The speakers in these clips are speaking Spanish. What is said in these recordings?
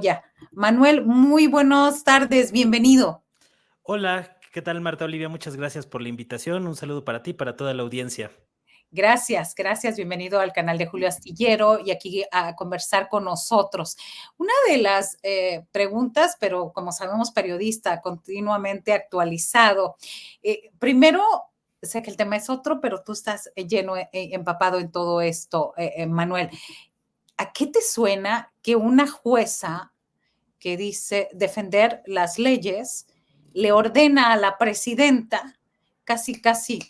Ya. Manuel, muy buenas tardes, bienvenido. Hola, ¿qué tal Marta Olivia? Muchas gracias por la invitación. Un saludo para ti y para toda la audiencia. Gracias, bienvenido al canal de Julio Astillero y aquí a conversar con nosotros. Una de las preguntas, pero como sabemos, periodista continuamente actualizado. Primero, sé que el tema es otro, pero tú estás lleno, empapado en todo esto, Manuel. ¿A qué te suena que una jueza que dice defender las leyes, le ordena a la presidenta casi,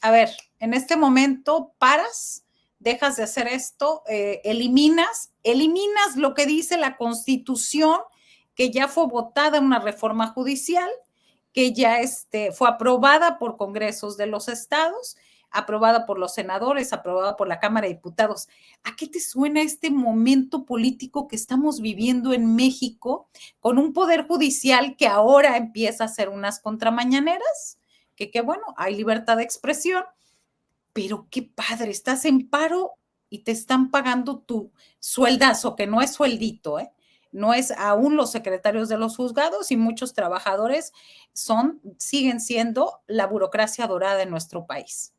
a ver, en este momento paras, dejas de hacer esto, eliminas lo que dice la Constitución, que ya fue votada en una reforma judicial, que ya fue aprobada por congresos de los estados, aprobada por los senadores, aprobada por la Cámara de Diputados. ¿A qué te suena este momento político que estamos viviendo en México con un poder judicial que ahora empieza a hacer unas contramañaneras? Que bueno, hay libertad de expresión, pero qué padre, estás en paro y te están pagando tu sueldazo, que no es sueldito, ¿eh? No es aún los secretarios de los juzgados y muchos trabajadores siguen siendo la burocracia dorada en nuestro país.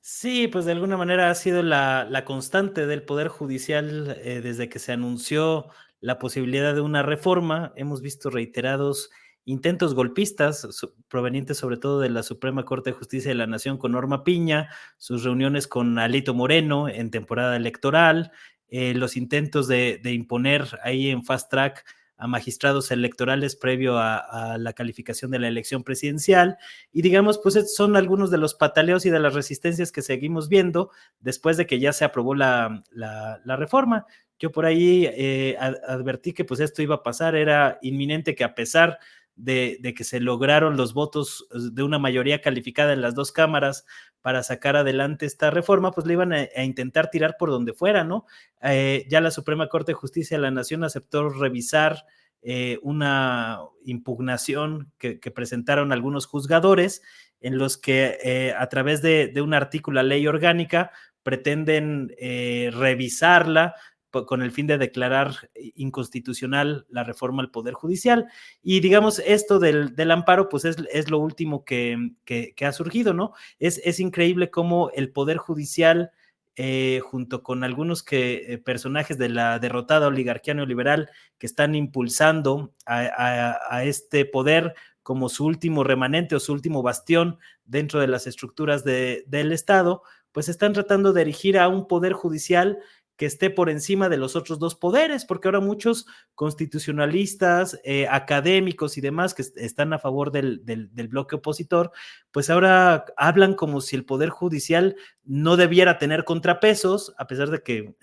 Sí, pues de alguna manera ha sido la constante del Poder Judicial desde que se anunció la posibilidad de una reforma. Hemos visto reiterados intentos golpistas provenientes sobre todo de la Suprema Corte de Justicia de la Nación con Norma Piña, sus reuniones con Alito Moreno en temporada electoral, los intentos de imponer ahí en fast track a magistrados electorales previo a la calificación de la elección presidencial. Y digamos, pues son algunos de los pataleos y de las resistencias que seguimos viendo después de que ya se aprobó la reforma. Yo por ahí advertí que pues esto iba a pasar, era inminente que a pesar de que se lograron los votos de una mayoría calificada en las dos cámaras para sacar adelante esta reforma, pues le iban a intentar tirar por donde fuera, ¿no? Ya la Suprema Corte de Justicia de la Nación aceptó revisar una impugnación que presentaron algunos juzgadores en los que a través de un artículo, la ley orgánica, pretenden revisarla con el fin de declarar inconstitucional la reforma al Poder Judicial. Y digamos, esto del amparo, pues es lo último que ha surgido, ¿no? Es increíble cómo el Poder Judicial, junto con algunos personajes de la derrotada oligarquía neoliberal que están impulsando a este poder como su último remanente o su último bastión dentro de las estructuras del Estado, pues están tratando de erigir a un poder judicial que esté por encima de los otros dos poderes, porque ahora muchos constitucionalistas, académicos y demás que están a favor del bloque opositor, pues ahora hablan como si el poder judicial no debiera tener contrapesos, a pesar de que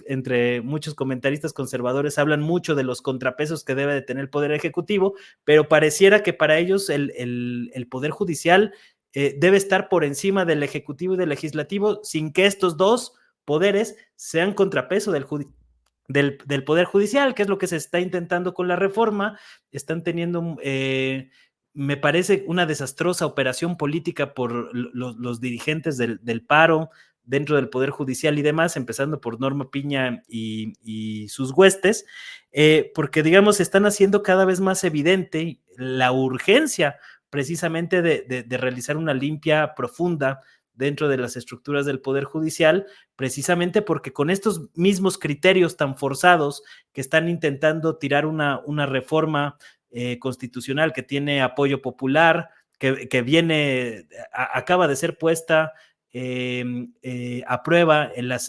entre muchos comentaristas conservadores hablan mucho de los contrapesos que debe de tener el Poder Ejecutivo, pero pareciera que para ellos el Poder Judicial debe estar por encima del Ejecutivo y del Legislativo sin que estos dos poderes sean contrapeso del Poder Judicial, que es lo que se está intentando con la reforma. Están teniendo, me parece, una desastrosa operación política por los dirigentes del paro dentro del Poder Judicial y demás, empezando por Norma Piña y sus huestes, porque, digamos, están haciendo cada vez más evidente la urgencia precisamente de realizar una limpia profunda dentro de las estructuras del Poder Judicial, precisamente porque con estos mismos criterios tan forzados que están intentando tirar una reforma constitucional que tiene apoyo popular, que viene, acaba de ser puesta a prueba en las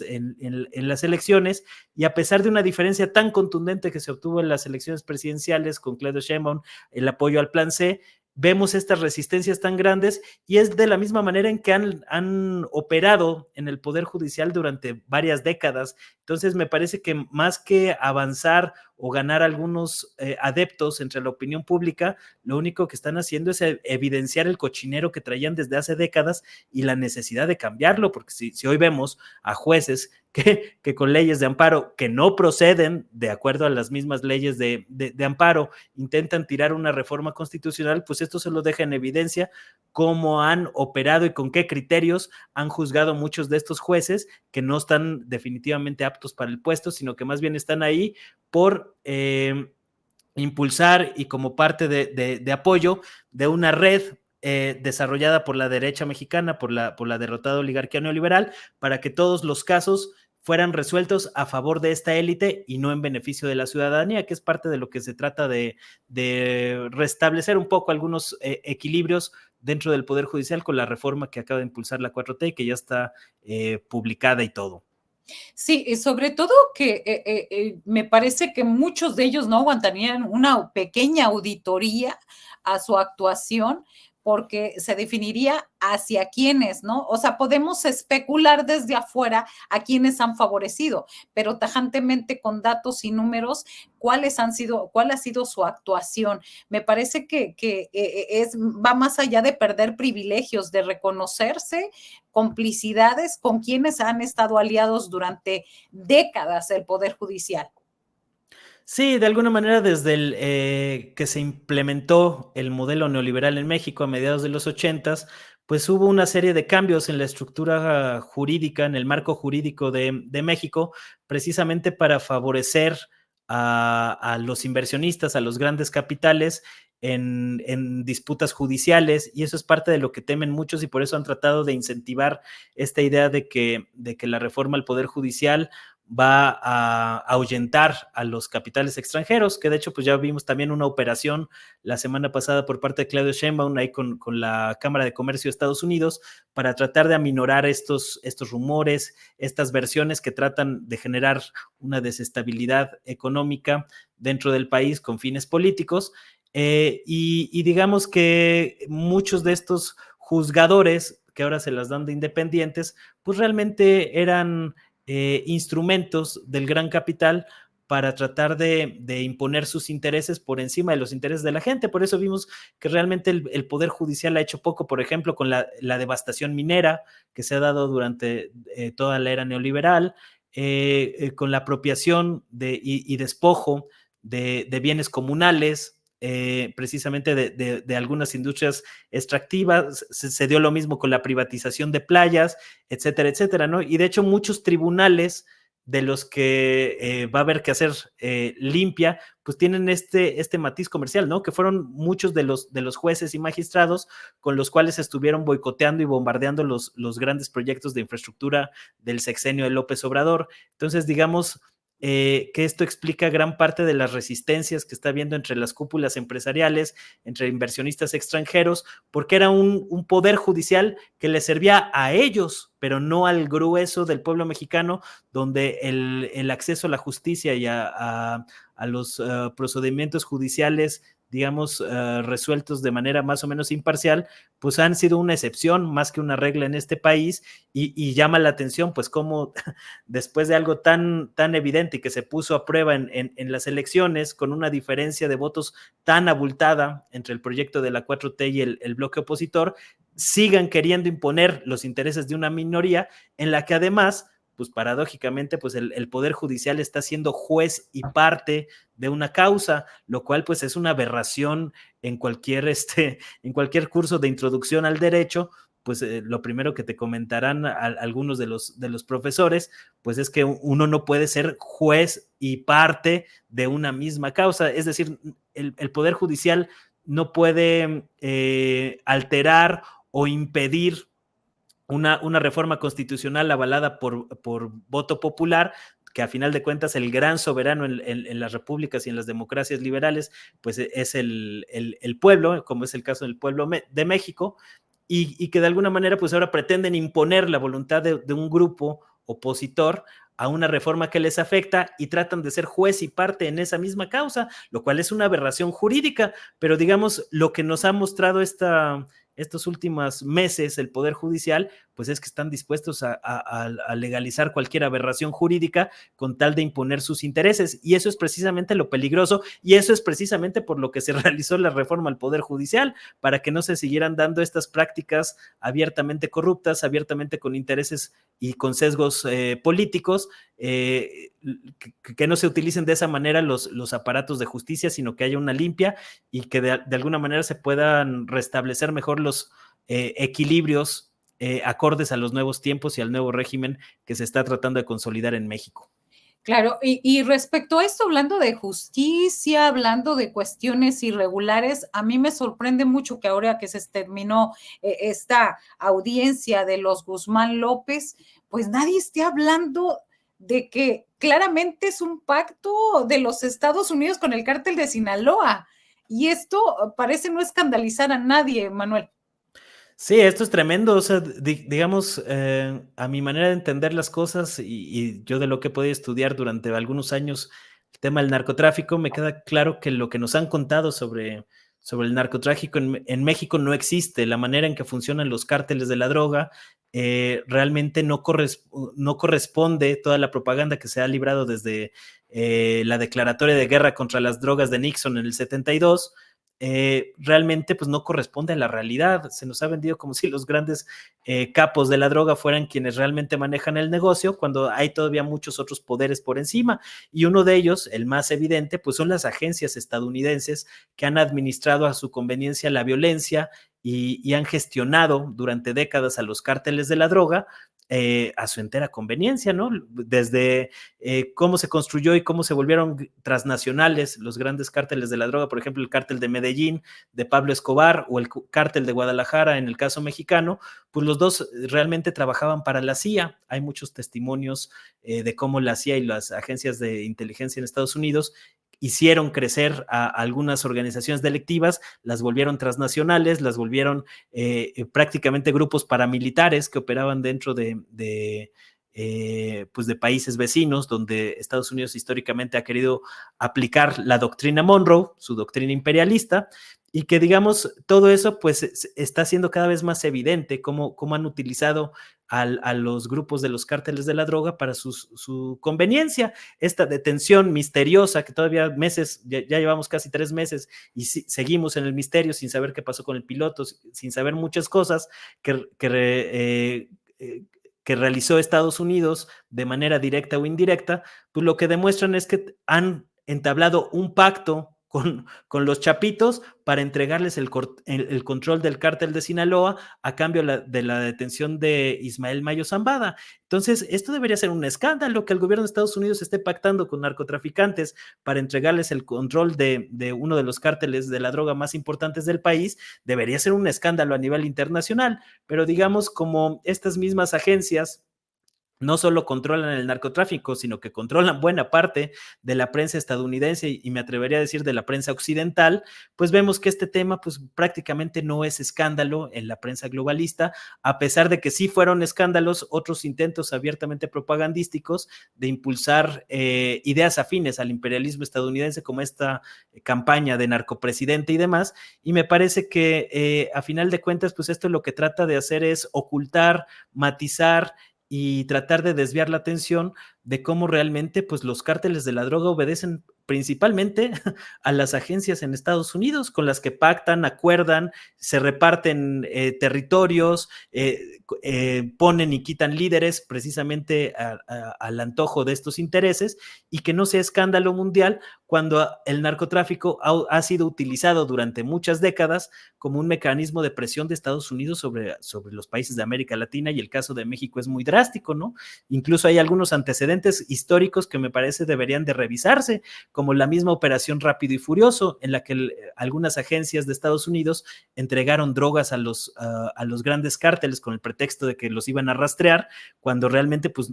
elecciones, y a pesar de una diferencia tan contundente que se obtuvo en las elecciones presidenciales con Claudio Sheinbaum, el apoyo al Plan C, vemos estas resistencias tan grandes, y es de la misma manera en que han operado en el Poder Judicial durante varias décadas. Entonces me parece que más que avanzar o ganar algunos adeptos entre la opinión pública, lo único que están haciendo es evidenciar el cochinero que traían desde hace décadas y la necesidad de cambiarlo, porque si hoy vemos a jueces que con leyes de amparo que no proceden de acuerdo a las mismas leyes de amparo, intentan tirar una reforma constitucional, pues esto se lo deja en evidencia cómo han operado y con qué criterios han juzgado muchos de estos jueces que no están definitivamente aptos para el puesto, sino que más bien están ahí por impulsar y como parte de apoyo de una red desarrollada por la derecha mexicana, por la derrotada oligarquía neoliberal, para que todos los casos fueran resueltos a favor de esta élite y no en beneficio de la ciudadanía, que es parte de lo que se trata de restablecer un poco algunos equilibrios dentro del Poder Judicial con la reforma que acaba de impulsar la 4T y que ya está publicada y todo. Sí, y sobre todo que me parece que muchos de ellos no aguantarían una pequeña auditoría a su actuación porque se definiría hacia quiénes, ¿no? O sea, podemos especular desde afuera a quiénes han favorecido, pero tajantemente con datos y números, cuál ha sido su actuación. Me parece que va más allá de perder privilegios, de reconocerse complicidades con quienes han estado aliados durante décadas el Poder Judicial. Sí, de alguna manera desde el que se implementó el modelo neoliberal en México a mediados de los 80, pues hubo una serie de cambios en la estructura jurídica, en el marco jurídico de México, precisamente para favorecer a los inversionistas, a los grandes capitales en disputas judiciales, y eso es parte de lo que temen muchos y por eso han tratado de incentivar esta idea de que la reforma al Poder Judicial va a ahuyentar a los capitales extranjeros, que de hecho pues ya vimos también una operación la semana pasada por parte de Claudio Sheinbaum ahí con la Cámara de Comercio de Estados Unidos para tratar de aminorar estos rumores, estas versiones que tratan de generar una desestabilidad económica dentro del país con fines políticos. Y digamos que muchos de estos juzgadores que ahora se las dan de independientes, pues realmente eran instrumentos del gran capital para tratar de imponer sus intereses por encima de los intereses de la gente. Por eso vimos que realmente el Poder Judicial ha hecho poco, por ejemplo, con la devastación minera que se ha dado durante toda la era neoliberal, con la apropiación y despojo de bienes comunales, precisamente de algunas industrias extractivas. Se dio lo mismo con la privatización de playas, etcétera, etcétera, ¿no? Y de hecho muchos tribunales de los que va a haber que hacer limpia, pues tienen este matiz comercial, ¿no? Que fueron muchos de los jueces y magistrados con los cuales estuvieron boicoteando y bombardeando los grandes proyectos de infraestructura del sexenio de López Obrador. Entonces, digamos, que esto explica gran parte de las resistencias que está habiendo entre las cúpulas empresariales, entre inversionistas extranjeros, porque era un poder judicial que le servía a ellos, pero no al grueso del pueblo mexicano, donde el acceso a la justicia y a los procedimientos judiciales, digamos, resueltos de manera más o menos imparcial, pues han sido una excepción más que una regla en este país y llama la atención, pues, cómo después de algo tan evidente y que se puso a prueba en las elecciones, con una diferencia de votos tan abultada entre el proyecto de la 4T y el bloque opositor, sigan queriendo imponer los intereses de una minoría en la que además, pues paradójicamente, pues el Poder Judicial está siendo juez y parte de una causa, lo cual pues es una aberración en en cualquier curso de introducción al derecho. Pues lo primero que te comentarán algunos de los profesores, pues es que uno no puede ser juez y parte de una misma causa. Es decir, el Poder Judicial no puede alterar o impedir una reforma constitucional avalada por voto popular, que a final de cuentas el gran soberano en las repúblicas y en las democracias liberales, pues es el pueblo, como es el caso del pueblo de México, y que de alguna manera pues ahora pretenden imponer la voluntad de un grupo opositor a una reforma que les afecta y tratan de ser juez y parte en esa misma causa, lo cual es una aberración jurídica, pero digamos lo que nos ha mostrado estos últimos meses el Poder Judicial, pues es que están dispuestos a legalizar cualquier aberración jurídica con tal de imponer sus intereses, y eso es precisamente lo peligroso, y eso es precisamente por lo que se realizó la reforma al Poder Judicial, para que no se siguieran dando estas prácticas abiertamente corruptas, abiertamente con intereses y con sesgos políticos, que no se utilicen de esa manera los aparatos de justicia, sino que haya una limpia y que de alguna manera se puedan restablecer mejor los equilibrios acordes a los nuevos tiempos y al nuevo régimen que se está tratando de consolidar en México. Claro, y respecto a esto, hablando de justicia, hablando de cuestiones irregulares, a mí me sorprende mucho que ahora que se terminó esta audiencia de los Guzmán López, pues nadie esté hablando de que claramente es un pacto de los Estados Unidos con el cártel de Sinaloa. Y esto parece no escandalizar a nadie, Manuel. Sí, esto es tremendo, o sea, digamos, a mi manera de entender las cosas y yo de lo que he podido estudiar durante algunos años, el tema del narcotráfico, me queda claro que lo que nos han contado sobre el narcotráfico en México no existe. La manera en que funcionan los cárteles de la droga realmente no corresponde toda la propaganda que se ha librado desde la declaratoria de guerra contra las drogas de Nixon en el 72. Realmente pues no corresponde a la realidad. Se nos ha vendido como si los grandes capos de la droga fueran quienes realmente manejan el negocio, cuando hay todavía muchos otros poderes por encima. Y uno de ellos, el más evidente, pues son las agencias estadounidenses que han administrado a su conveniencia la violencia y han gestionado durante décadas a los cárteles de la droga a su entera conveniencia, ¿no? Desde cómo se construyó y cómo se volvieron transnacionales los grandes cárteles de la droga, por ejemplo, el cártel de Medellín de Pablo Escobar o el cártel de Guadalajara en el caso mexicano, pues los dos realmente trabajaban para la CIA. Hay muchos testimonios de cómo la CIA y las agencias de inteligencia en Estados Unidos hicieron crecer a algunas organizaciones delictivas, las volvieron transnacionales, las volvieron prácticamente grupos paramilitares que operaban dentro pues de países vecinos, donde Estados Unidos históricamente ha querido aplicar la doctrina Monroe, su doctrina imperialista, y que digamos, todo eso pues está siendo cada vez más evidente cómo han utilizado a los grupos de los cárteles de la droga para su conveniencia. Esta detención misteriosa que todavía meses, ya llevamos casi 3 meses y seguimos en el misterio sin saber qué pasó con el piloto, sin saber muchas cosas que realizó Estados Unidos de manera directa o indirecta, pues lo que demuestran es que han entablado un pacto con los chapitos para entregarles el control del cártel de Sinaloa a cambio de la detención de Ismael Mayo Zambada. Entonces, esto debería ser un escándalo que el gobierno de Estados Unidos esté pactando con narcotraficantes para entregarles el control de uno de los cárteles de la droga más importantes del país. Debería ser un escándalo a nivel internacional, pero digamos como estas mismas agencias no solo controlan el narcotráfico, sino que controlan buena parte de la prensa estadounidense y me atrevería a decir de la prensa occidental, pues vemos que este tema pues prácticamente no es escándalo en la prensa globalista, a pesar de que sí fueron escándalos otros intentos abiertamente propagandísticos de impulsar ideas afines al imperialismo estadounidense, como esta campaña de narcopresidente y demás, y me parece que a final de cuentas pues esto lo que trata de hacer es ocultar, matizar y tratar de desviar la atención de cómo realmente pues los cárteles de la droga obedecen principalmente a las agencias en Estados Unidos con las que pactan, acuerdan, se reparten territorios, ponen y quitan líderes precisamente al antojo de estos intereses y que no sea escándalo mundial cuando el narcotráfico ha sido utilizado durante muchas décadas como un mecanismo de presión de Estados Unidos sobre los países de América Latina, y el caso de México es muy drástico, ¿no? Incluso hay algunos antecedentes históricos que me parece deberían de revisarse, como la misma operación Rápido y Furioso, en la que algunas agencias de Estados Unidos entregaron drogas a los grandes cárteles con el pretexto de que los iban a rastrear, cuando realmente pues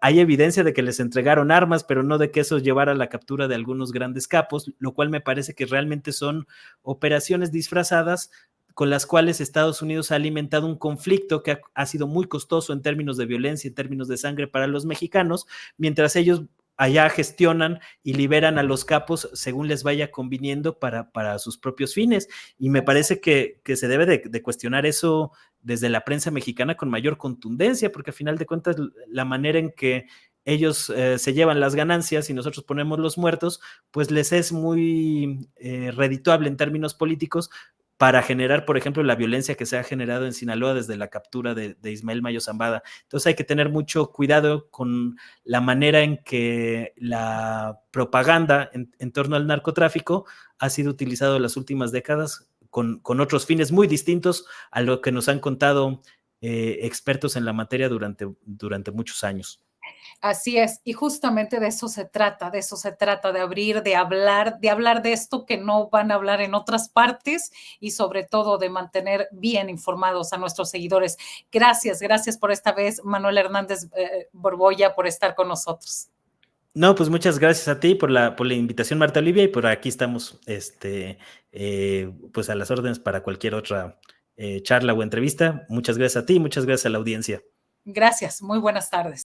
hay evidencia de que les entregaron armas, pero no de que eso llevara a la captura de algunos grandes capos, lo cual me parece que realmente son operaciones disfrazadas con las cuales Estados Unidos ha alimentado un conflicto que ha sido muy costoso en términos de violencia, en términos de sangre para los mexicanos, mientras ellos allá gestionan y liberan a los capos según les vaya conviniendo para sus propios fines. Y me parece que se debe de cuestionar eso desde la prensa mexicana con mayor contundencia, porque a final de cuentas la manera en que ellos se llevan las ganancias y nosotros ponemos los muertos, pues les es muy redituable en términos políticos para generar, por ejemplo, la violencia que se ha generado en Sinaloa desde la captura de Ismael Mayo Zambada. Entonces hay que tener mucho cuidado con la manera en que la propaganda en torno al narcotráfico ha sido utilizado en las últimas décadas con otros fines muy distintos a lo que nos han contado expertos en la materia durante muchos años. Así es, y justamente de eso se trata, de abrir, de hablar de esto que no van a hablar en otras partes y sobre todo de mantener bien informados a nuestros seguidores. Gracias, gracias por esta vez, Manuel Hernández Borbolla, por estar con nosotros. No, pues muchas gracias a ti por la invitación, Marta Olivia, y por aquí estamos, pues a las órdenes para cualquier otra charla o entrevista. Muchas gracias a ti, muchas gracias a la audiencia. Gracias, muy buenas tardes.